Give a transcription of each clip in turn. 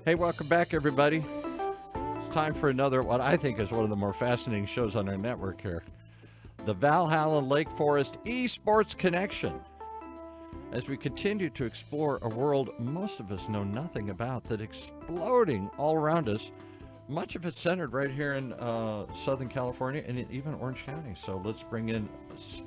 Hey, welcome back, everybody. It's time for another, what I think is one of the more fascinating shows on our network here, the Valhallan Lake Forest Esports Connection. As we continue to explore a world most of us know nothing about, that exploding all around us, much of it centered right here in Southern California and even Orange County. So let's bring in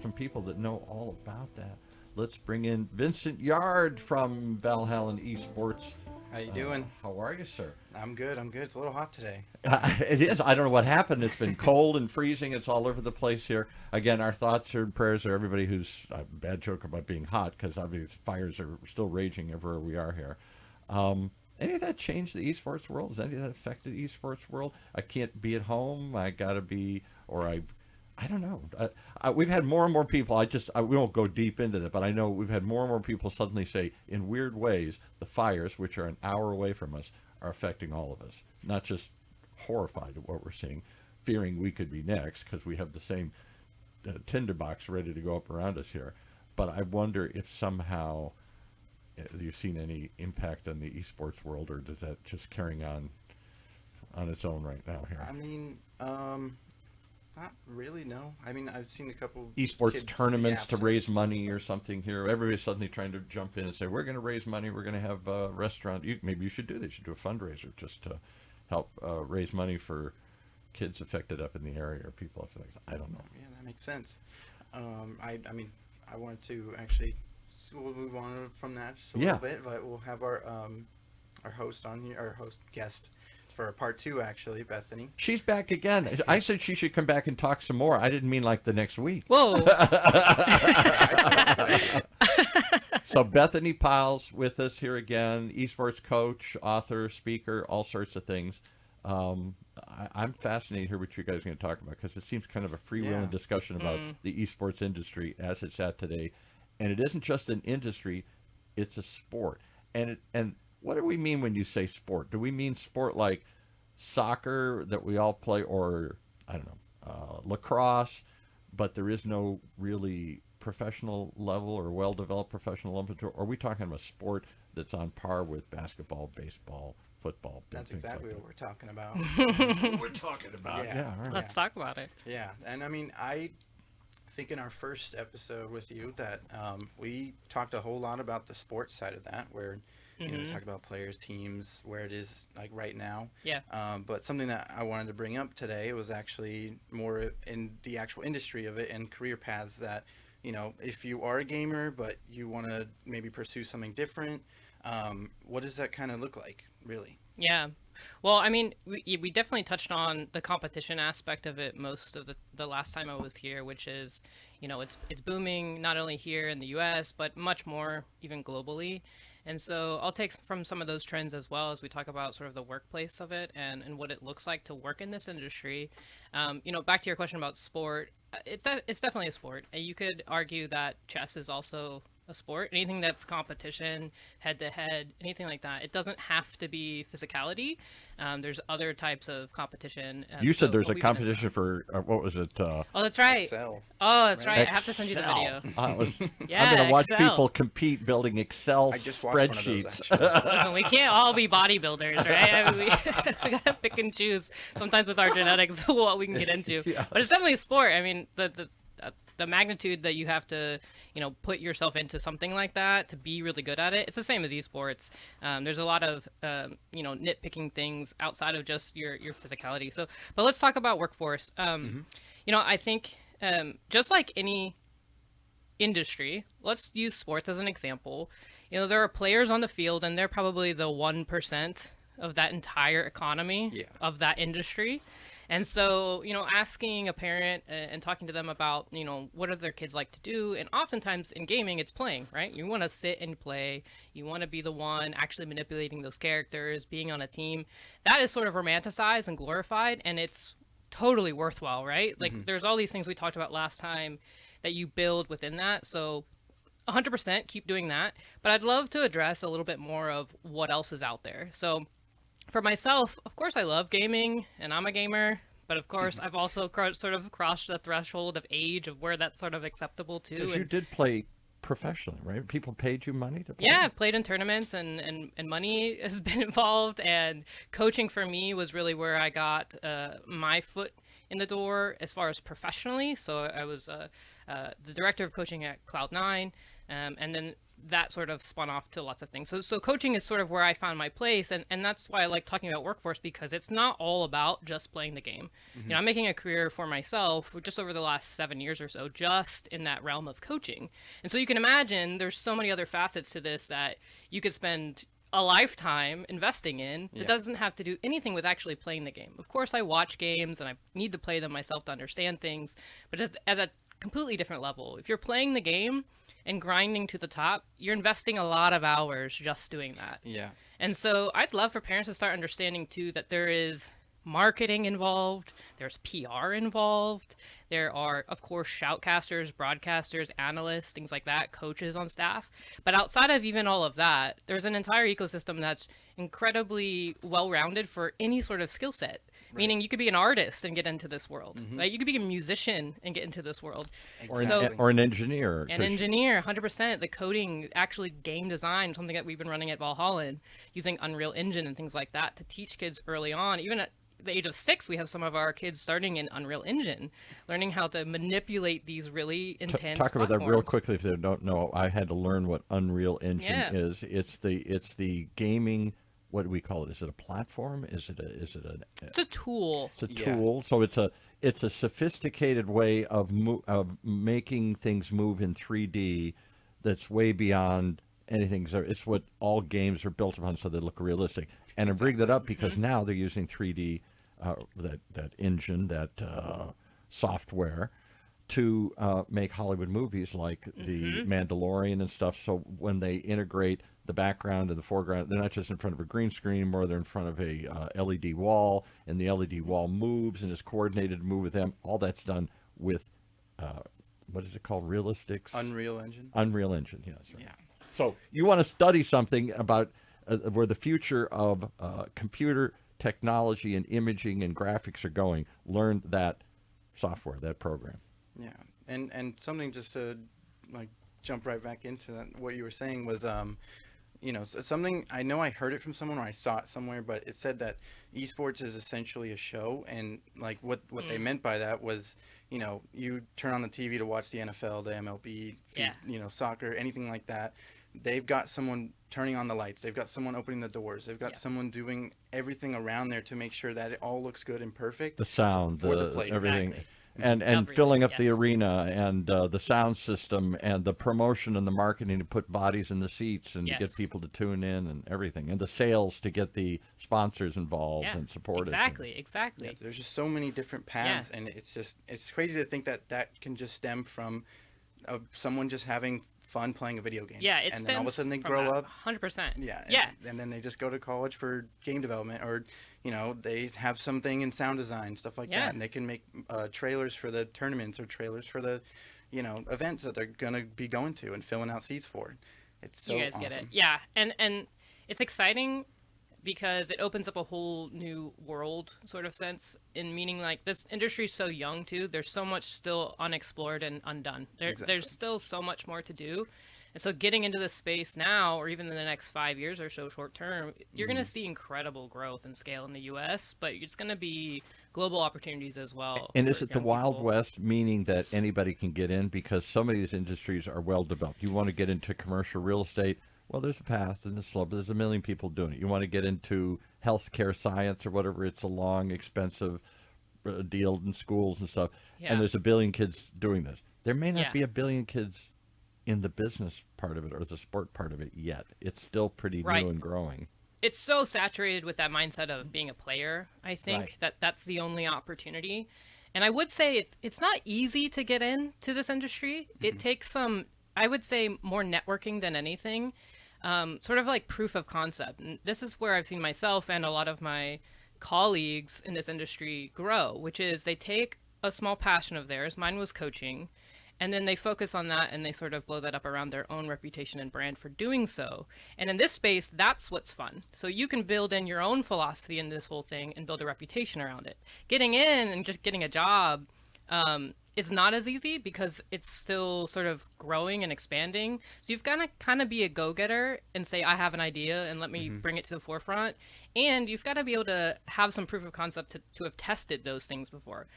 some people that know all about that. Let's bring in Vincent Yard from Valhallan Esports. How you doing? How are you, sir? I'm good. It's a little hot today. It is. I don't know what happened. It's been cold and freezing. It's all over the place here. Again, our thoughts and prayers are everybody who's a bad joke about being hot, because obviously fires are still raging everywhere we are here. Any of that changed the esports world? Has any of that affected the esports world? I can't be at home. I gotta be, or I don't know. We've had more and more people. We won't go deep into that, but I know we've had more and more people suddenly say, in weird ways, the fires, which are an hour away from us, are affecting all of us. Not just horrified at what we're seeing, fearing we could be next because we have the same tinderbox ready to go up around us here. But I wonder if somehow you've seen any impact on the esports world, or does that just carrying on its own right now here? I mean, not really, no. I mean, I've seen a couple esports tournaments to raise money or something here. Everybody's suddenly trying to jump in and say, we're going to raise money, we're going to have a restaurant. Maybe you should do that. You should do a fundraiser just to help raise money for kids affected up in the area, or people affected. I don't know. Yeah, that makes sense. I mean, I wanted to actually, we'll move on from that just a little bit, but we'll have our host on here, our host guest, for part 2, actually, Bethany. She's back again. I said she should come back and talk some more. I didn't mean like the next week. Whoa. So Bethany Pyles with us here again, esports coach, author, speaker, all sorts of things. I'm fascinated to hear what you guys are going to talk about, because it seems kind of a freewheeling discussion about the esports industry as it's at today. And it isn't just an industry, it's a sport. And what do we mean when you say sport? Do we mean sport like soccer that we all play, or, I don't know, lacrosse, but there is no really professional level or well-developed professional level? Or are we talking about a sport that's on par with basketball, baseball, football? That's exactly what we're talking about. We're talking about. Yeah. All right. Let's talk about it. Yeah, and I mean, I think in our first episode with you that we talked a whole lot about the sports side of that, where you know, we talked about players, teams, where it is like right now. Yeah. But something that I wanted to bring up today was actually more in the actual industry of it and career paths that, you know, if you are a gamer but you want to maybe pursue something different, what does that kind of look like, really? Yeah. Well, I mean, we definitely touched on the competition aspect of it most of the last time I was here, which is, you know, it's booming not only here in the US, but much more even globally. And so I'll take from some of those trends as well as we talk about sort of the workplace of it and what it looks like to work in this industry. You know, back to your question about sport, it's definitely a sport. You could argue that chess is also a sport. Anything that's competition, head-to-head, anything like that. It doesn't have to be physicality. There's other types of competition. You said there's a competition for, what was it? Oh, that's right. Excel. Oh, that's right. Excel. I have to send you the video. I'm going to watch Excel. people compete building Excel I just watched one of spreadsheets. those, Listen, we can't all be bodybuilders, right? I mean, we gotta pick and choose sometimes with our genetics what we can get into. Yeah. But it's definitely a sport. I mean, the magnitude that you have to, you know, put yourself into something like that to be really good at it. It's the same as esports. There's a lot of, you know, nitpicking things outside of just your physicality. So, but let's talk about workforce. You know, I think just like any industry, let's use sports as an example. You know, there are players on the field and they're probably the 1% of that entire economy of that industry. And so, you know, asking a parent and talking to them about, you know, what do their kids like to do? And oftentimes in gaming, it's playing, right? You want to sit and play. You want to be the one actually manipulating those characters, being on a team. That is sort of romanticized and glorified, and it's totally worthwhile, right? Like, there's all these things we talked about last time that you build within that. So 100% keep doing that. But I'd love to address a little bit more of what else is out there. So for myself, of course, I love gaming and I'm a gamer, But of course, I've also sort of crossed the threshold of age of where that's sort of acceptable too. Because you did play professionally, right? People paid you money to play? Yeah, I've played in tournaments and money has been involved. And coaching for me was really where I got my foot in the door as far as professionally. So I was the director of coaching at Cloud9, and then that sort of spun off to lots of things. So coaching is sort of where I found my place, and that's why I like talking about workforce, because it's not all about just playing the game. You know, I'm making a career for myself just over the last 7 years or so, just in that realm of coaching. And so you can imagine there's so many other facets to this that you could spend a lifetime investing in that doesn't have to do anything with actually playing the game. Of course, I watch games and I need to play them myself to understand things, but just at a completely different level. If you're playing the game and grinding to the top, you're investing a lot of hours just doing that. Yeah. And so I'd love for parents to start understanding too that there is marketing involved, there's PR involved, there are, of course, shoutcasters, broadcasters, analysts, things like that, coaches on staff. But outside of even all of that, there's an entire ecosystem that's incredibly well-rounded for any sort of skill set. Right. Meaning you could be an artist and get into this world. Right? You could be a musician and get into this world. Exactly. Or an engineer. An engineer, 100%. The coding, actually game design, something that we've been running at Valhallan, using Unreal Engine and things like that to teach kids early on. Even at the age of 6, we have some of our kids starting in Unreal Engine, learning how to manipulate these really intense Talk about that real platforms. quickly if they don't know. I had to learn what Unreal Engine is. It's the gaming. What do we call it? Is it a platform? It's a tool. It's a tool. So it's a sophisticated way of making things move in 3D that's way beyond anything. So it's what all games are built upon, so they look realistic. And I bring that up because now they're using 3D, that engine, that software, to make Hollywood movies like The Mandalorian and stuff. So when they integrate the background and the foreground, they're not just in front of a green screen anymore, they're in front of a LED wall, and the LED wall moves and is coordinated to move with them. All that's done with, what is it called, realistics? Unreal Engine. Unreal Engine, yes. Right. Yeah. So you want to study something about where the future of computer technology and imaging and graphics are going, learn that software, that program. Yeah, and something just to like jump right back into that, what you were saying was, you know, something I know I heard it from someone or I saw it somewhere, but it said that esports is essentially a show, and like what they meant by that was, you know, you turn on the TV to watch the NFL, the MLB, you know, soccer, anything like that. They've got someone turning on the lights. They've got someone opening the doors. They've got someone doing everything around there to make sure that it all looks good and perfect. The sound, for the players. everything. Exactly. And Everything, filling up yes. the arena and the sound system and the promotion and the marketing to put bodies in the seats and to get Yes. people to tune in and everything. And the sales to get the sponsors involved and support exactly, it. Exactly. Yeah, there's just so many different paths, and it's crazy to think that that can just stem from someone just having fun playing a video game. Yeah, it and stems then all of a sudden they from grow that, up. 100%. Yeah. Yeah. And then they just go to college for game development, or you know, they have something in sound design, stuff like that, and they can make trailers for the tournaments or trailers for the, you know, events that they're gonna be going to and filling out seats for. It's so you guys awesome. get it. Yeah, and it's exciting because it opens up a whole new world sort of sense, in meaning like this industry is so young too. There's so much still unexplored and undone. There's still so much more to do. And so getting into this space now, or even in the next 5 years or so short term, you're going to see incredible growth and scale in the U.S., but it's going to be global opportunities as well. And is for it the young Wild people. West, meaning that anybody can get in? Because some of these industries are well developed. You want to get into commercial real estate, well, there's a path and a slope. There's a million people doing it. You want to get into healthcare science or whatever, it's a long, expensive deal in schools and stuff. Yeah. And there's a billion kids doing this. There may not Yeah. be a billion kids in the business part of it or the sport part of it yet. It's still pretty Right. new and growing. It's so saturated with that mindset of being a player, I think, Right. that's the only opportunity. And I would say it's not easy to get into this industry. It takes some, I would say, more networking than anything, sort of like proof of concept. And this is where I've seen myself and a lot of my colleagues in this industry grow, which is they take a small passion of theirs, mine was coaching, And then they focus on that and they sort of blow that up around their own reputation and brand for doing so. And in this space, that's what's fun. So you can build in your own philosophy in this whole thing and build a reputation around it. Getting in and just getting a job is not as easy because it's still sort of growing and expanding. So you've got to kind of be a go-getter and say, I have an idea and let me bring it to the forefront. And you've got to be able to have some proof of concept to have tested those things before.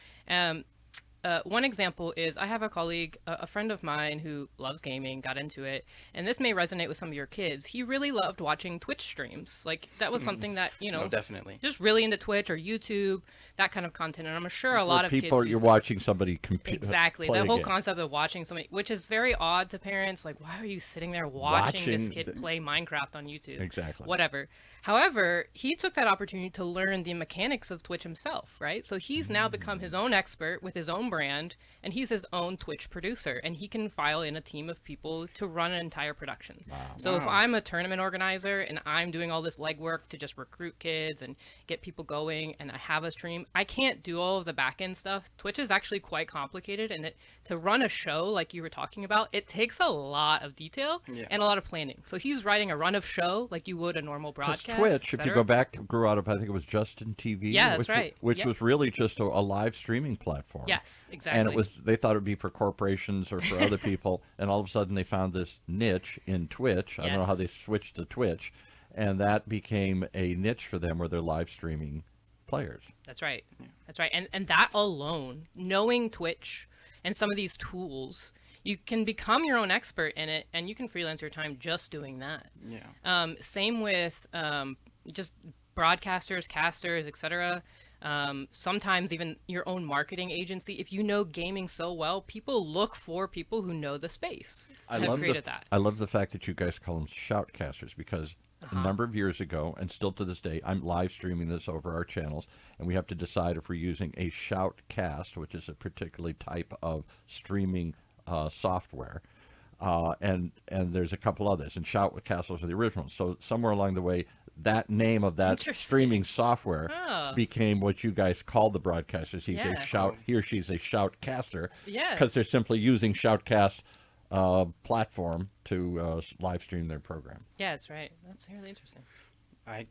One example is I have a colleague, a friend of mine who loves gaming, got into it, and this may resonate with some of your kids. He really loved watching Twitch streams. Like, that was something that, Oh, definitely. just really into Twitch or YouTube, that kind of content. And I'm sure a lot of people kids you're watching somebody exactly play the a whole game. concept of watching somebody, which is very odd to parents. Like, why are you sitting there watching this kid play Minecraft on YouTube? Exactly. Whatever. However, he took that opportunity to learn the mechanics of Twitch himself, right? So he's now become his own expert with his own brand, and he's his own Twitch producer, and he can file in a team of people to run an entire production. Wow. So if I'm a tournament organizer and I'm doing all this legwork to just recruit kids and get people going, and I have a stream, I can't do all of the back end stuff. Twitch is actually quite complicated, and to run a show like you were talking about, it takes a lot of detail and a lot of planning. So he's writing a run of show like you would a normal broadcast. Twitch, if you go back, grew out of, I think it was Justin TV. Yeah, that's which, right. Which Yep. was really just a live streaming platform. Yes, exactly. And it was, they thought it would be for corporations or for other people, and all of a sudden they found this niche in Twitch. I don't know how Yes. they switched to Twitch, and that became a niche for them where they're live streaming players. That's right. That's right. And that alone, knowing Twitch and some of these tools, you can become your own expert in it, and you can freelance your time just doing that. Yeah. Same with just broadcasters, casters, etc. Sometimes even your own marketing agency. If you know gaming so well, people look for people who know the space. I and have love created that. I love the fact that you guys call them shoutcasters, because a number of years ago, and still to this day, I'm live streaming this over our channels, and we have to decide if we're using a shoutcast, which is a particular type of streaming software, and there's a couple others, and shoutcasters are the originals. So somewhere along the way, that name of that Interesting. streaming software became what you guys call the broadcasters. He's Yeah. a shout, he or she's a shoutcaster, Yeah. because they're simply using shoutcast platform to live stream their program. Yeah, that's right. That's really interesting. I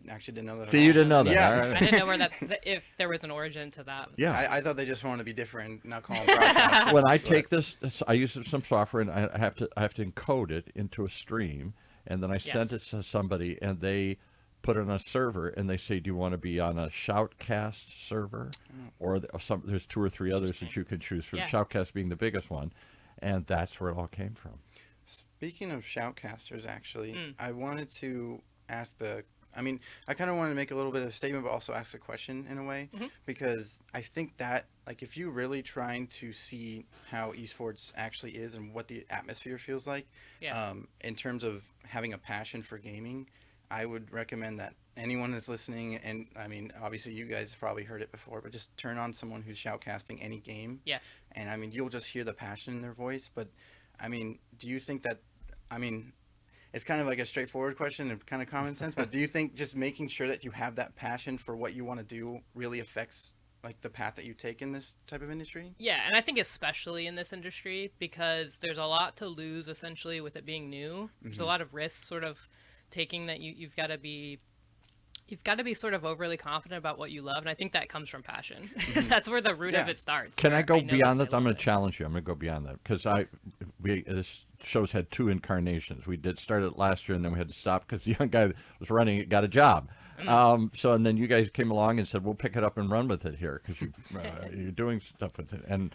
actually didn't know that. So at you all. didn't know that? Yeah. All I right. didn't know where if there was an origin to that. Yeah. I thought they just wanted to be different, not call them broadcasters. When I but- take this, I use some software, and I have to encode it into a stream, and then I send it Yes. to somebody, and they put it on a server, and they say, "Do you want to be on a Shoutcast server, or there's 2 or 3 others that you can choose from? Yeah. Shoutcast being the biggest one," and that's where it all came from. Speaking of shoutcasters, actually, I wanted to ask I kind of wanted to make a little bit of a statement, but also ask a question in a way, because I think that, like, if you're really trying to see how esports actually is and what the atmosphere feels like, in terms of having a passion for gaming, I would recommend that anyone that's listening, and I mean, obviously you guys have probably heard it before, but just turn on someone who's shoutcasting any game. Yeah. And I mean, you'll just hear the passion in their voice. But I mean, do you think that, I mean, it's kind of like a straightforward question and kind of common sense, but do you think just making sure that you have that passion for what you want to do really affects like the path that you take in this type of industry? Yeah, and I think especially in this industry, because there's a lot to lose essentially with it being new. There's a lot of risks sort of taking that you've got to be sort of overly confident about what you love, and I think that comes from passion. That's where the root of Yeah. it starts. Can I where go know beyond this, that? I I'm love going to it. challenge you. I'm going to go beyond that, because this show's had 2 incarnations. We did start it last year, and then we had to stop because the young guy that was running it got a job. And then you guys came along and said, "We'll pick it up and run with it here, because you're doing stuff with it." And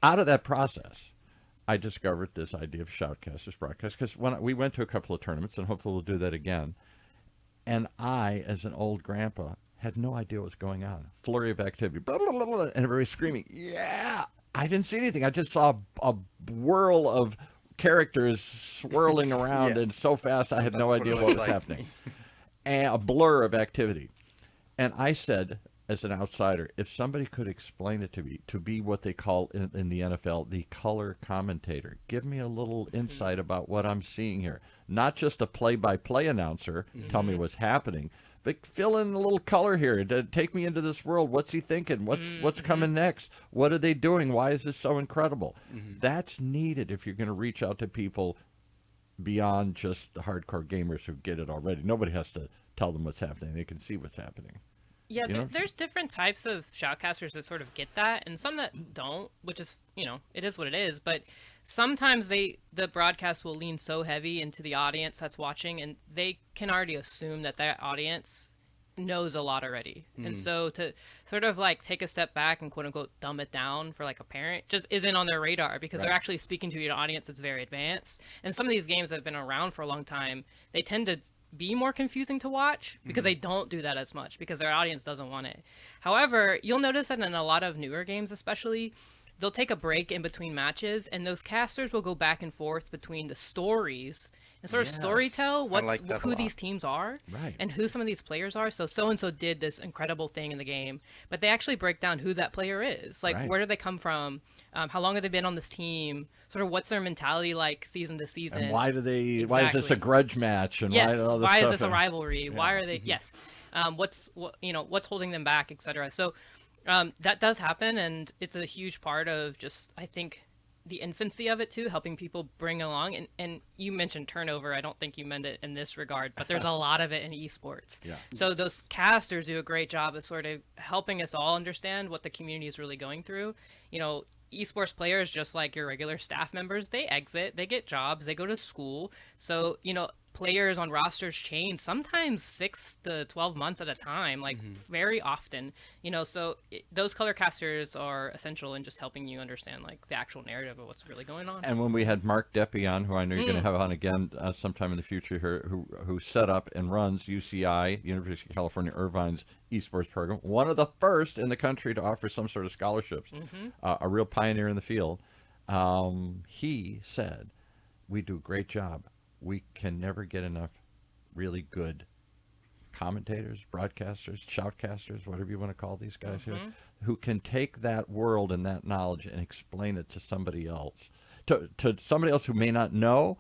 out of that process, I discovered this idea of shoutcasters broadcast, because when we went to a couple of tournaments, and hopefully we'll do that again, and I, as an old grandpa, had no idea what was going on. Flurry of activity, blah, blah, blah, blah, and everybody screaming, "Yeah!" I didn't see anything. I just saw a whirl of characters swirling around, Yeah. and so fast I had no That's idea it what was looks like. happening. And a blur of activity. And I said, as an outsider, if somebody could explain it to me, to be what they call in the NFL the color commentator, give me a little insight about what I'm seeing here. Not just a play-by-play announcer tell me what's happening, but fill in a little color here. Take me into this world. What's he thinking? What's coming next? What are they doing? Why is this so incredible? That's needed if you're going to reach out to people beyond just the hardcore gamers who get it already. Nobody has to tell them what's happening. They can see what's happening. Yeah, there's different types of shoutcasters that sort of get that, and some that don't, which is, it is what it is. But sometimes the broadcast will lean so heavy into the audience that's watching, and they can already assume that audience knows a lot already. And so to sort of like take a step back and quote unquote dumb it down for like a parent just isn't on their radar, because they're actually speaking to an audience that's very advanced. And some of these games that have been around for a long time, they tend to be more confusing to watch because they don't do that as much because their audience doesn't want it. However, you'll notice that in a lot of newer games especially, they'll take a break in between matches, and those casters will go back and forth between the stories and sort of storytell who these teams are and who some of these players are. So and so did this incredible thing in the game, but they actually break down who that player is. Like, where did they come from? How long have they been on this team? Sort of what's their mentality like season to season? And why is this a grudge match? And why is this a rivalry? Why are they? What's holding them back, etc. So that does happen, and it's a huge part of just, I think, the infancy of it too, helping people bring along. And you mentioned turnover. I don't think you meant it in this regard, but there's a lot of it in esports. So those casters do a great job of sort of helping us all understand what the community is really going through. Esports players, just like your regular staff members, they exit, they get jobs, they go to school. So, players on rosters change sometimes 6 to 12 months at a time, like very often, so those color casters are essential in just helping you understand like the actual narrative of what's really going on. And when we had Mark Deppy on, who I know you're going to have on again sometime in the future here, who set up and runs UCI, University of California Irvine's esports program, one of the first in the country to offer some sort of scholarships, a real pioneer in the field, he said, we do a great job. We can never get enough really good commentators, broadcasters, shoutcasters, whatever you want to call these guys here, who can take that world and that knowledge and explain it to somebody else, to somebody else who may not know,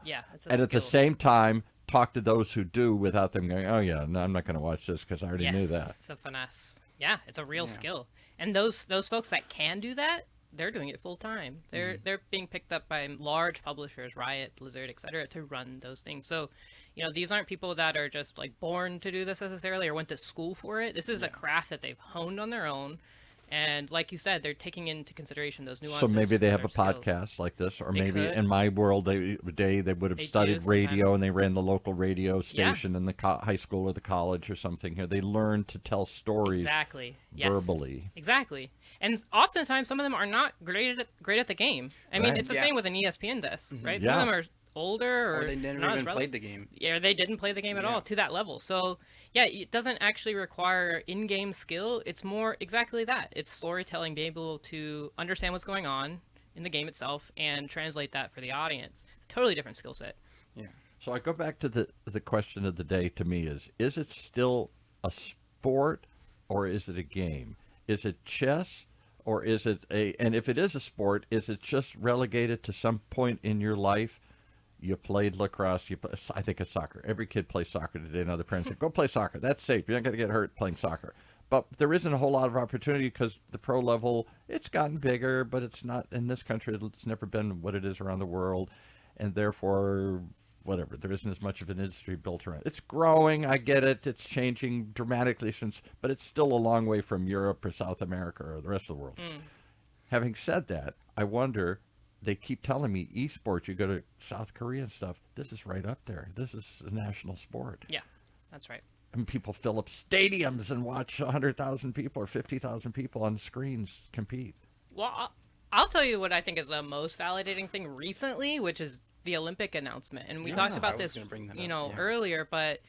and at the same time talk to those who do without them going, oh yeah, no, I'm not going to watch this because I already knew that. It's a finesse. Yeah, it's a real skill. And those folks that can do that, they're doing it full time. They're being picked up by large publishers, Riot, Blizzard, etc., to run those things. So, these aren't people that are just like born to do this necessarily or went to school for it. This is a craft that they've honed on their own. And like you said, they're taking into consideration those nuances. So maybe they have a skills. Podcast like this, or maybe in my world, they would have studied radio and they ran the local radio station in the high school or the college or something. Here, they learn to tell stories verbally. Exactly. And oftentimes, some of them are not great at the game. I mean, it's the same with an ESPN desk, right? Some of them are older, or they never even played the game. Yeah, they didn't play the game at all to that level. So, it doesn't actually require in-game skill. It's more exactly that. It's storytelling, being able to understand what's going on in the game itself and translate that for the audience. Totally different skill set. Yeah. So I go back to the question of the day. To me, is it still a sport or is it a game? Is it chess? Or is it and if it is a sport, is it just relegated to some point in your life? You played lacrosse. I think it's soccer. Every kid plays soccer today. Now the parents say, go play soccer. That's safe. You're not going to get hurt playing soccer. But there isn't a whole lot of opportunity because the pro level, it's gotten bigger, but it's not in this country. It's never been what it is around the world. And therefore, whatever, there isn't as much of an industry built around it. It's growing. I get it. It's changing dramatically but it's still a long way from Europe or South America or the rest of the world. Having said that, I wonder, they keep telling me esports, you go to South Korea and stuff, this is right up there. This is a national sport. Yeah, that's right. And people fill up stadiums and watch 100,000 people or 50,000 people on screens compete. Well, I'll tell you what I think is the most validating thing recently, which is the Olympic announcement. And we talked about this, earlier, but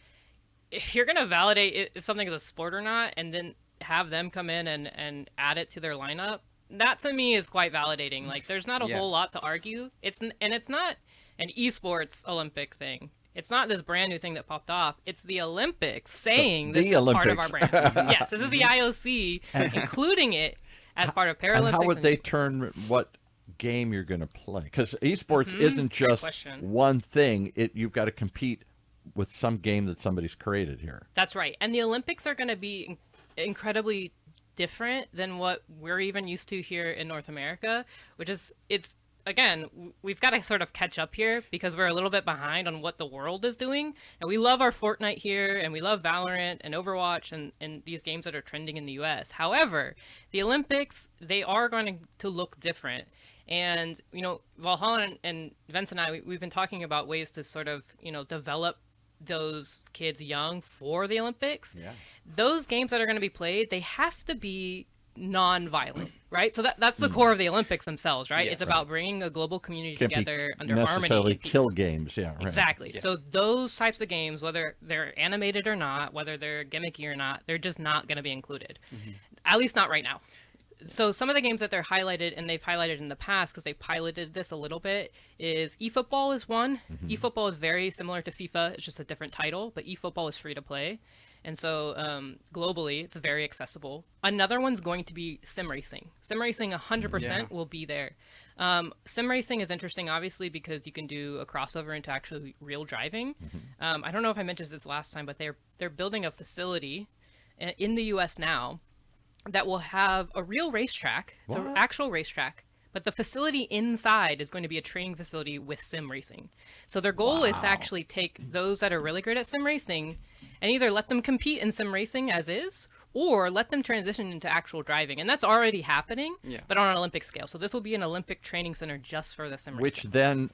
if you're going to validate if something is a sport or not, and then have them come in and add it to their lineup, that to me is quite validating. Like, there's not a whole lot to argue. It's not an esports Olympic thing. It's not this brand new thing that popped off. It's the Olympics saying this is part of our brand. Yes, this is the IOC including it as part of Paralympics. And how would they turn what game you're going to play? Because esports isn't just one thing. You've got to compete with some game that somebody's created here. That's right. And the Olympics are going to be incredibly different than what we're even used to here in North America, which is, it's, again, we've got to sort of catch up here because we're a little bit behind on what the world is doing. And we love our Fortnite here, and we love Valorant and Overwatch and these games that are trending in the US. However, the Olympics, they are going to look different. And, you know, Valhallan and Vince and I, we've been talking about ways to sort of, you know, develop those kids young for the Olympics. Yeah. Those games that are going to be played, they have to be non-violent, right? So that's the core of the Olympics themselves, right? Yes. It's about bringing a global community Can't together be under harmony necessarily and peace. kill games. Yeah, right. Exactly. Yeah. So those types of games, whether they're animated or not, whether they're gimmicky or not, they're just not going to be included. At least not right now. So some of the games that they're highlighted, and they've highlighted in the past because they piloted this a little bit, is eFootball is one. eFootball is very similar to FIFA. It's just a different title, but eFootball is free to play. And so globally, it's very accessible. Another one's going to be sim racing. Sim racing 100% will be there. Sim racing is interesting, obviously, because you can do a crossover into actually real driving. I don't know if I mentioned this last time, but they're building a facility in the U.S. now that will have a real racetrack. It's an actual racetrack. But the facility inside is going to be a training facility with sim racing. So their goal is to actually take those that are really great at sim racing and either let them compete in sim racing as is, or let them transition into actual driving. And that's already happening, but on an Olympic scale. So this will be an Olympic training center just for the sim Which racing. then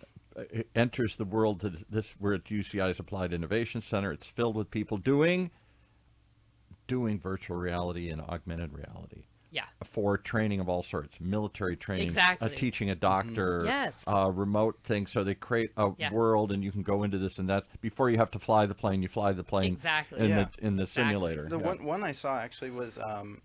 enters the world to this. We're at UCI's Applied Innovation Center. It's filled with people doing virtual reality and augmented reality. Yeah. For training of all sorts, military training, Exactly. teaching a doctor, Yes. remote things. So they create a world, and you can go into this and that. Before you have to fly the plane, you fly the plane Exactly. in the simulator. The one I saw actually was I'm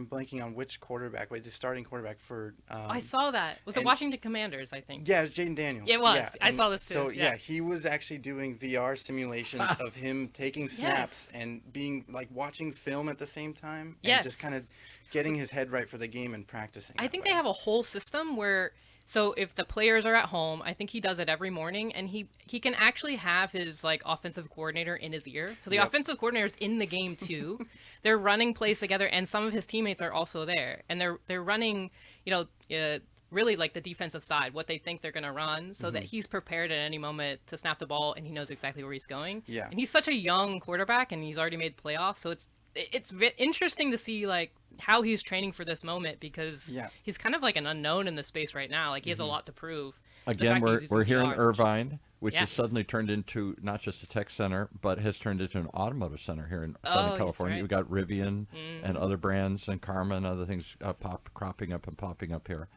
blanking on which quarterback, the starting quarterback for. I saw that. Was it Washington Commanders, I think? Yeah, it was Jaden Daniels. It was. Yeah, I and saw this too. So Yeah. he was actually doing VR simulations of him taking snaps and being like watching film at the same time and just kind of getting his head right for the game and practicing. I think they have a whole system where, so if the players are at home, I think he does it every morning, and he can actually have his like offensive coordinator in his ear. So the offensive coordinator's in the game too. They're running plays together, and some of his teammates are also there, and they're running, really like the defensive side, what they think they're going to run, so that he's prepared at any moment to snap the ball, and he knows exactly where he's going. Yeah. And he's such a young quarterback, and he's already made the playoffs, so it's interesting to see like how he's training for this moment, because he's kind of like an unknown in the space right now. Like he has a lot to prove. Again, we're here in Irvine, which Yeah. has suddenly turned into not just a tech center, but has turned into an automotive center here in Southern California. right. We've got Rivian and other brands and Karma and other things cropping up and popping up here.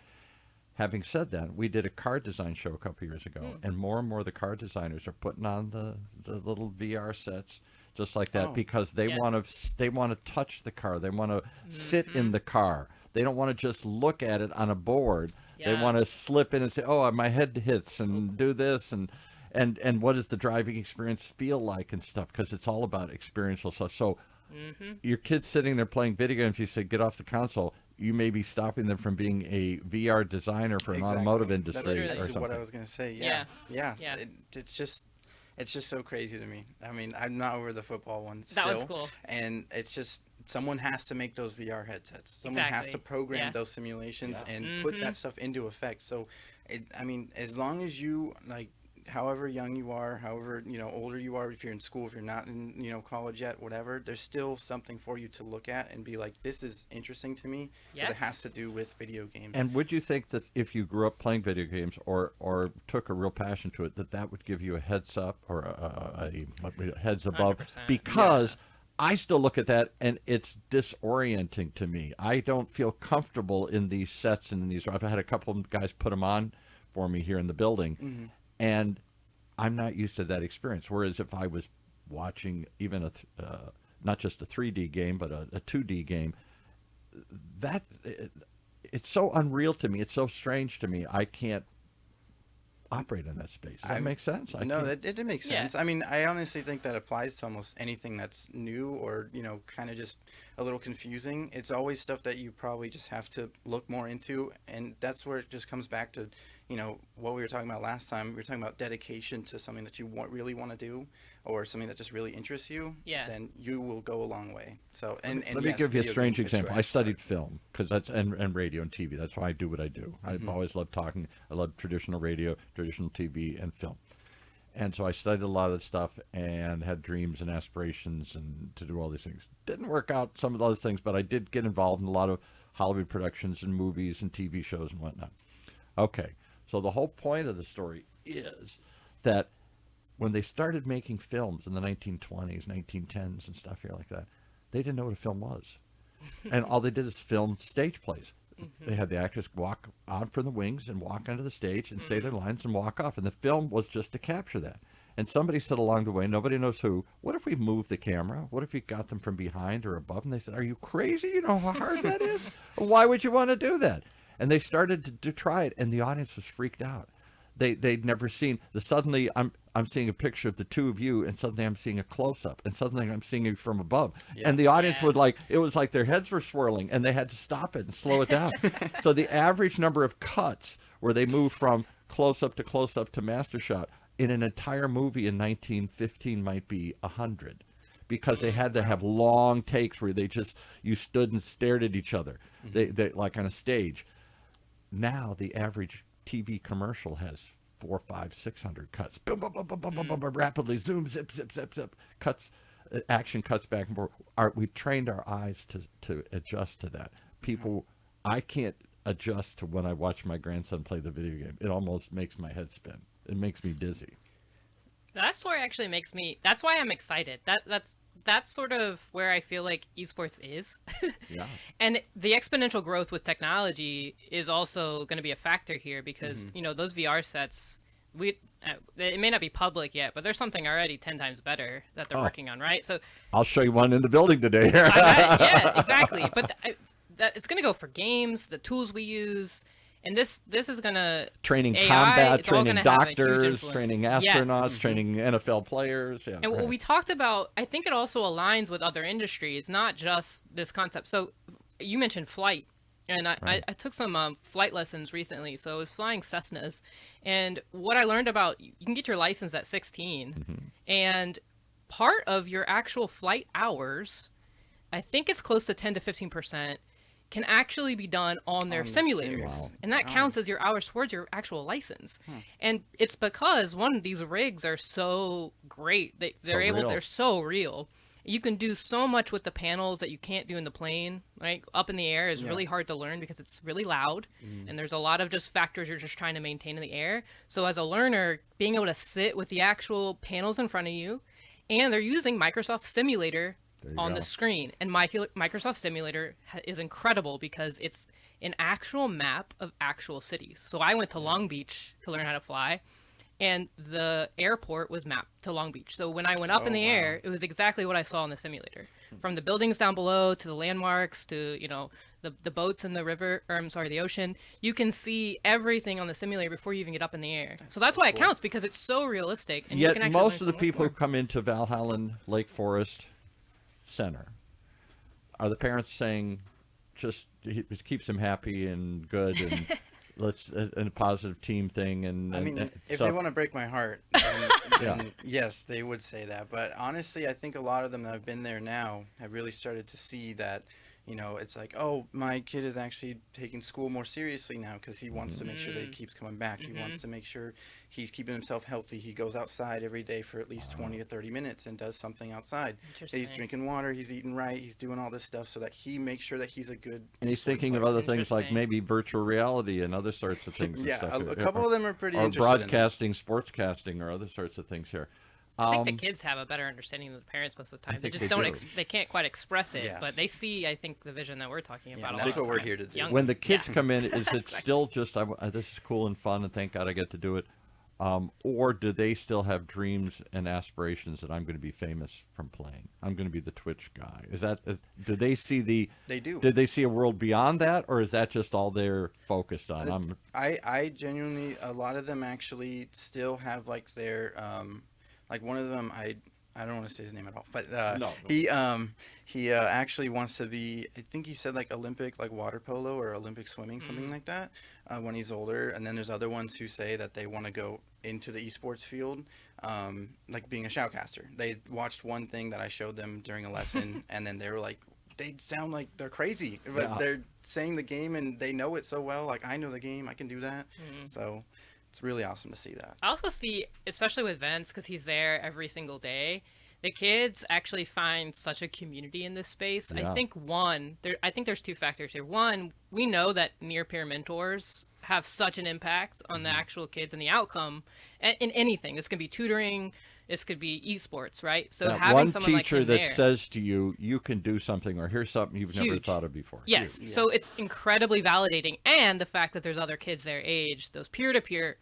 Having said that, we did a car design show a couple years ago, and more of the car designers are putting on the little VR sets just like that because they want to touch the car. They want to sit in the car. They don't want to just look at it on a board. They want to slip in and say, "Oh, my head hits," and do this and what does the driving experience feel like and stuff, because it's all about experiential stuff. So your kid's sitting there playing video games, you say, "Get off the console." You may be stopping them from being a VR designer for an automotive industry or That's something. what I was gonna say. Yeah. It's just so crazy to me. I mean, I'm not over the football one still. That was cool. And it's just someone has to make those VR headsets. Someone has to program those simulations and put that stuff into effect. So, as long as you however young you are, however older you are, if you're in school, if you're not in college yet, whatever, there's still something for you to look at and be like, this is interesting to me. Because it has to do with video games. And would you think that if you grew up playing video games or took a real passion to it, that would give you a heads up or a heads above? 100%. Because I still look at that and it's disorienting to me. I don't feel comfortable in these sets and in these. I've had a couple of guys put them on for me here in the building, and I'm not used to that experience. Whereas if I was watching even not just a 3D game, but a 2D game, it's so unreal to me. It's so strange to me. I can't operate in that space. Does that make sense? No, it makes sense. I mean, I honestly think that applies to almost anything that's new or, kind of just a little confusing. It's always stuff that you probably just have to look more into. And that's where it just comes back to, you know, what we were talking about last time, we were talking about dedication to something that you really want to do, or something that just really interests you, Yeah. then you will go a long way. So, and Let me yes, give you a video strange games get you example. a I head start. studied film because and radio and TV. That's why I do what I do. I've always loved talking. I love traditional radio, traditional TV, and film. And so I studied a lot of that stuff and had dreams and aspirations and to do all these things. Didn't work out some of those things, but I did get involved in a lot of Hollywood productions and movies and TV shows and whatnot. Okay, so the whole point of the story is that when they started making films in the 1920s, 1910s and stuff here like that, they didn't know what a film was. And all they did is film stage plays. They had the actors walk out from the wings and walk onto the stage and say their lines and walk off. And the film was just to capture that. And somebody said along the way, nobody knows who, what if we moved the camera? What if you got them from behind or above? And they said, are you crazy? You know how hard that is? Why would you want to do that? And they started to try it, and the audience was freaked out. They'd never seen suddenly I'm seeing a picture of the two of you, and suddenly I'm seeing a close up, and suddenly I'm seeing you from above. Yeah. And the audience Yeah. would it was like their heads were swirling, and they had to stop it and slow it down. So the average number of cuts where they moved from close up to master shot in an entire movie in 1915 might be 100. Because they had to have long takes where you stood and stared at each other, they like on a stage. Now the average TV commercial has 400, 500, 600 cuts. Boom, boom, boom, boom, boom, boom, boom, boom, rapidly zoom, zip, zip, zip, zip. Cuts, action cuts back and forth. We've trained our eyes to adjust to that. People, I can't adjust to when I watch my grandson play the video game. It almost makes my head spin. It makes me dizzy. That story actually makes me. That's why I'm excited. That's sort of where I feel like esports is. Yeah. And the exponential growth with technology is also going to be a factor here because you know those VR sets. It may not be public yet, but there's something already 10 times better that they're working on, right? So I'll show you one in the building today. yeah, exactly. But that it's going to go for games, the tools we use. And this is gonna Training AI, combat, it's all training gonna have a huge doctors, influence. training Yes. astronauts, training NFL players. Yeah, And what right. we talked about, I think it also aligns with other industries, not just this concept. So you mentioned flight, and I took some flight lessons recently. So I was flying Cessnas, and what I learned about, you can get your license at 16, and part of your actual flight hours, I think it's close to 10 to 15%, can actually be done on their On the simulators. simulators. And that counts as your hours towards your actual license. And it's because, one, these rigs are so great. They're so real. You can do so much with the panels that you can't do in the plane. Right? Up in the air is really hard to learn because it's really loud. And there's a lot of just factors you're just trying to maintain in the air. So as a learner, being able to sit with the actual panels in front of you, and they're using Microsoft Simulator on the screen, and Microsoft Simulator is incredible because it's an actual map of actual cities. So I went to Long Beach to learn how to fly, and the airport was mapped to Long Beach. So when I went up in the air, it was exactly what I saw in the simulator, from the buildings down below to the landmarks to the boats in the river, or I'm sorry, the ocean. You can see everything on the simulator before you even get up in the air. So that's why it counts, because it's so realistic. And you Yet can actually most learn of the so much people more. who come into Valhallan Lake Forest Center are the parents saying it keeps them happy and good and let's and a positive team thing and I mean, if stuff. they want to break my heart, then yes, they would say that. But honestly, I think a lot of them that have been there now have really started to see that, it's like, oh, my kid is actually taking school more seriously now because he wants to make sure that he keeps coming back. He wants to make sure he's keeping himself healthy. He goes outside every day for at least 20 to 30 minutes and does something outside. He's Interesting. drinking water. He's eating right. He's doing all this stuff so that he makes sure that he's a good and he's sports thinking of player. other things like Interesting. maybe virtual reality and other sorts of things. Yeah, and stuff a couple of them are pretty or interested in that. broadcasting, sportscasting, or other sorts of things here. I think the kids have a better understanding than the parents most of the time. They think just they don't. do. They can't quite express it, Yes. but they see, I think, the vision that we're talking Yeah, about. and a that's lot of what we're time. here to do. Young- when the kids yeah. come in, is it still just this is cool and fun and thank God I get to do it, or do they still have dreams and aspirations that I'm going to be famous from playing? I'm going to be the Twitch guy. Is that do they see They do. Did they see a world beyond that, or is that just all they're focused on? I genuinely, a lot of them actually still have like their, like one of them, I don't want to say his name at all, but No. he actually wants to be. I think he said like Olympic, like water polo or Olympic swimming, something like that, when he's older. And then there's other ones who say that they want to go into the esports field, like being a shoutcaster. They watched one thing that I showed them during a lesson, and then they were like, they sound like they're crazy, but they're saying the game and they know it so well. Like, I know the game, I can do that. So it's really awesome to see that. I also see, especially with Vince, because he's there every single day, the kids actually find such a community in this space. Yeah. I think there's two factors here. One, we know that near peer mentors have such an impact on the actual kids and the outcome in anything. This could be tutoring, this could be esports, right? So That having one someone like teacher him that there, says to you, you can do something, or here's something you've never Huge. thought of before. yes. Huge. So it's incredibly validating, and the fact that there's other kids their age, those peer-to-peer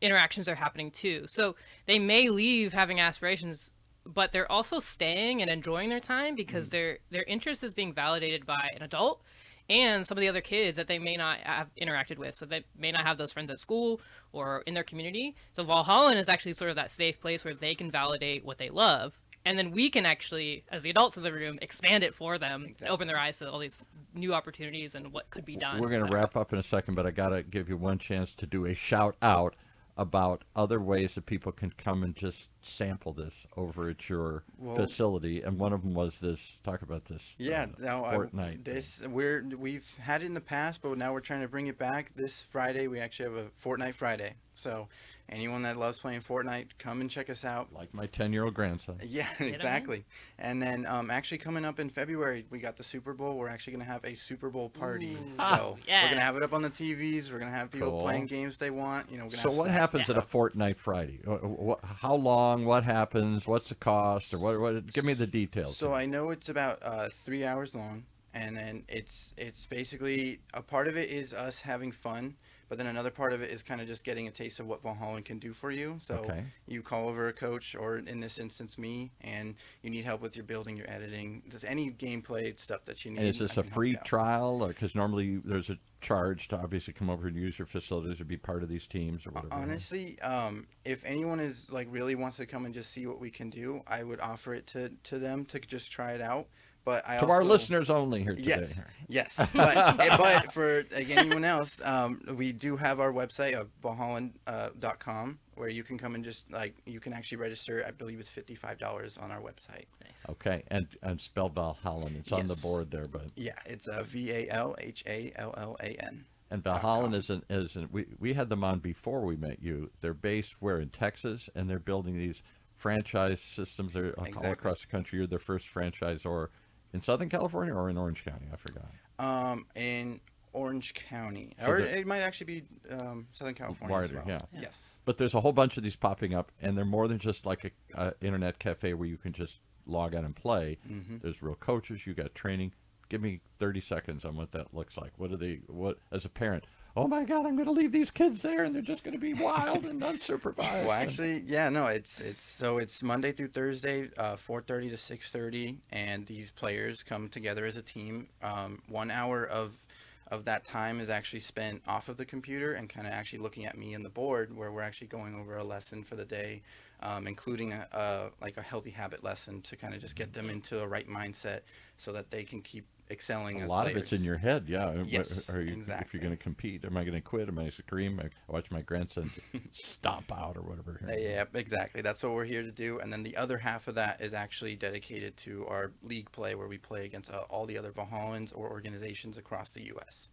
interactions are happening too. So they may leave having aspirations, but they're also staying and enjoying their time because their interest is being validated by an adult and some of the other kids that they may not have interacted with. So they may not have those friends at school or in their community. So Valhallan is actually sort of that safe place where they can validate what they love. And then we can actually, as the adults in the room, expand it for them, open their eyes to all these new opportunities and what could be done. We're going to wrap up in a second, but I got to give you one chance to do a shout out about other ways that people can come and just sample this over at your facility. And one of them was this. Talk about this. Yeah, now Fortnite. We've had it in the past, but now we're trying to bring it back. This Friday, we actually have a Fortnite Friday. So anyone that loves playing Fortnite, come and check us out. Like my 10-year-old grandson. Yeah, exactly. And then actually coming up in February, we got the Super Bowl. We're actually going to have a Super Bowl party. So we're going to have it up on the TVs. We're going to have people playing games they want. You know, we're gonna So have what happens at a Fortnite Friday? How long? What happens? What's the cost? Or what? Give me the details. So I know it's about 3 hours long, and then it's basically a part of it is us having fun, but then another part of it is kind of just getting a taste of what Valhallan can do for you. So you call over a coach, or in this instance me, and you need help with your building, your editing, just any gameplay stuff that you need. And is this a free trial? Because normally there's a charge to obviously come over and use your facilities or be part of these teams or whatever. Honestly, if anyone is like really wants to come and just see what we can do, I would offer it to them to just try it out. But I to also, our listeners only here today. Yes. But for anyone else, we do have our website of Valhallan.com where you can come and just you can actually register. I believe it's $55 on our website. Nice. Okay, and spell Valhallan. It's on the board there, but it's Valhallan. And Valhallan we had them on before we met you. They're based where in Texas, and they're building these franchise systems. They're all across the country. You're their first franchisor in Southern California or in Orange County? I forgot. In Orange County, or it might actually be Southern California as well. Yeah. Yes. But there's a whole bunch of these popping up, and they're more than just like a internet cafe where you can just log on and play. There's real coaches. You got training. Give me 30 seconds on what that looks like. What as a parent? Oh my God, I'm going to leave these kids there, and they're just going to be wild and unsupervised. Well, actually, it's Monday through Thursday, 4:30 to 6:30, and these players come together as a team. 1 hour of that time is actually spent off of the computer and kind of actually looking at me and the board, where we're actually going over a lesson for the day, including a healthy habit lesson to kind of just get them into a right mindset so that they can keep excelling as players. A lot of it's in your head, yeah. Yes, exactly. If you're going to compete, am I going to quit? Am I going to scream? I watch my grandson stomp out or whatever. Yeah, exactly. That's what we're here to do. And then the other half of that is actually dedicated to our league play, where we play against all the other Valhallans or organizations across the U.S.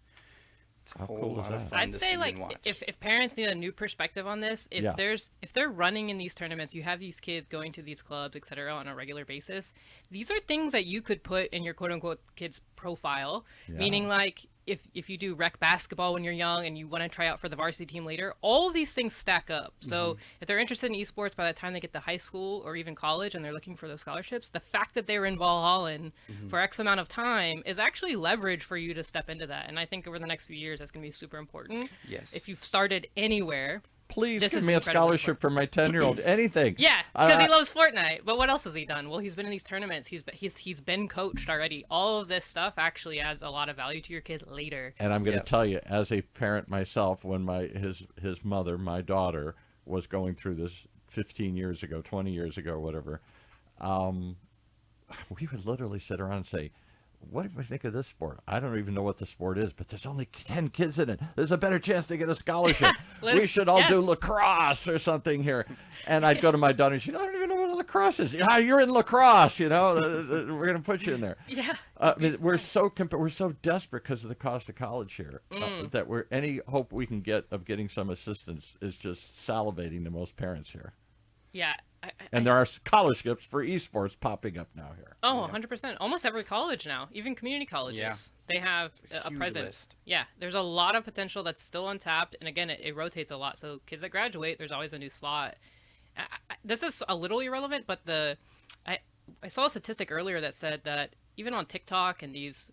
How cool is that? I'd say if parents need a new perspective on this, if they're running in these tournaments, you have these kids going to these clubs, etc., on a regular basis. These are things that you could put in your quote unquote kid's profile, meaning like if you do rec basketball when you're young and you want to try out for the varsity team later, all of these things stack up. So if they're interested in esports by the time they get to high school or even college and they're looking for those scholarships, the fact that they were in Valhallan for X amount of time is actually leverage for you to step into that. And I think over the next few years, that's going to be super important. Yes. If you've started anywhere, please give me a scholarship for my 10-year-old. Anything. Yeah, because he loves Fortnite. But what else has he done? Well, he's been in these tournaments. He's been coached already. All of this stuff actually adds a lot of value to your kid later. And I'm going to tell you, as a parent myself, when his mother, my daughter, was going through this 15 years ago, 20 years ago, whatever, we would literally sit around and say, what do we think of this sport? I don't even know what the sport is, but there's only 10 kids in it. There's a better chance to get a scholership. We should all do lacrosse or something here. And I'd go to my daughter and she'd, I don't even know what lacrosse is. Yeah, you're in lacrosse, we're going to put you in there. Yeah. We're so desperate because of the cost of college here that any hope we can get of getting some assistance is just salivating to most parents here. Yeah. And there are scholarships for esports popping up now here. Oh, 100%. Almost every college now, even community colleges, they have a presence. List. Yeah, there's a lot of potential that's still untapped. And again, it rotates a lot. So kids that graduate, there's always a new slot. This is a little irrelevant, but I saw a statistic earlier that said that even on TikTok and these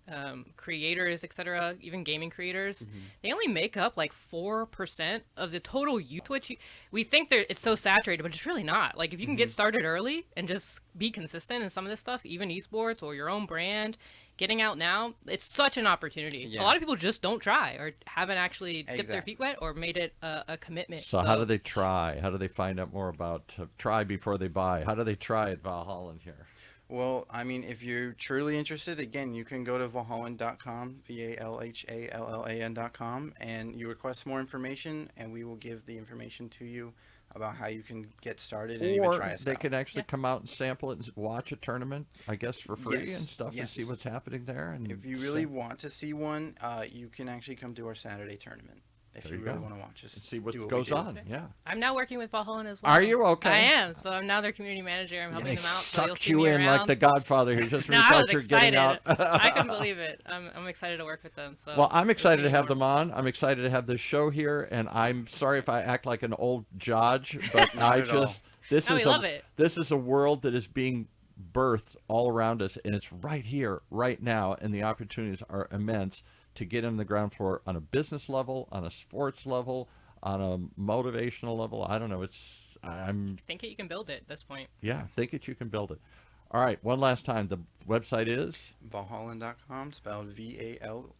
creators, etc., even gaming creators, they only make up like 4% of the total youth. Which we think it's so saturated, but it's really not. Like if you can get started early and just be consistent in some of this stuff, even esports or your own brand, getting out now, it's such an opportunity. Yeah. A lot of people just don't try or haven't actually dipped their feet wet or made it a commitment. So how do they try? How do they find out more about try before they buy? How do they try at Valhallan here? Well, I mean, if you're truly interested, again, you can go to Valhallan.com, VALHALLAN.com, and you request more information, and we will give the information to you about how you can get started and even try us out. They can actually come out and sample it and watch a tournament, I guess, for free and stuff and see what's happening there. And if you really want to see one, you can actually come to our Saturday tournament. If you really want to watch us, see what goes on. Yeah, I'm now working with Valhallan as well. Are you okay? I am. So I'm now their community manager. I'm helping them out. Sucked you in like the Godfather here just when you thought you're getting out. I couldn't believe it. I'm excited to work with them. So well, I'm excited to have them on. I'm excited to have this show here, and I'm sorry if I act like an old judge, but this is a world that is being birthed all around us, and it's right here, right now, and the opportunities are immense to get in the ground floor on a business level, on a sports level, on a motivational level. I don't know. Think it, you can build it at this point. Yeah, think it, you can build it. All right, one last time. The website is? Valhallan.com, spelled VALHALLAN.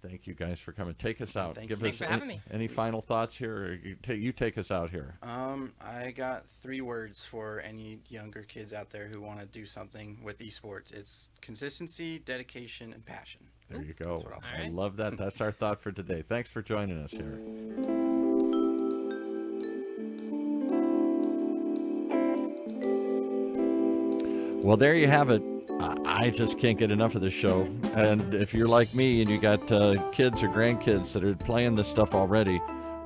Thank you guys for coming. Take us out. Thanks for having me. Any final thoughts here? You take us out here. I got 3 words for any younger kids out there who want to do something with esports. It's consistency, dedication, and passion. There you go. That's what I'll say. I love that. That's our thought for today. Thanks for joining us here. Well, there you have it. I just can't get enough of this show. And if you're like me and you got kids or grandkids that are playing this stuff already,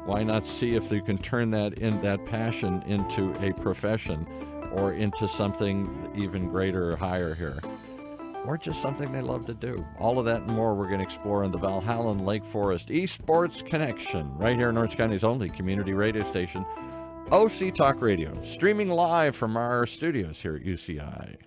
why not see if you can turn that passion into a profession or into something even greater or higher here, or just something they love to do. All of that and more we're going to explore on the Valhallan Lake Forest Esports Connection, right here in Orange County's only community radio station, OC Talk Radio, streaming live from our studios here at UCI.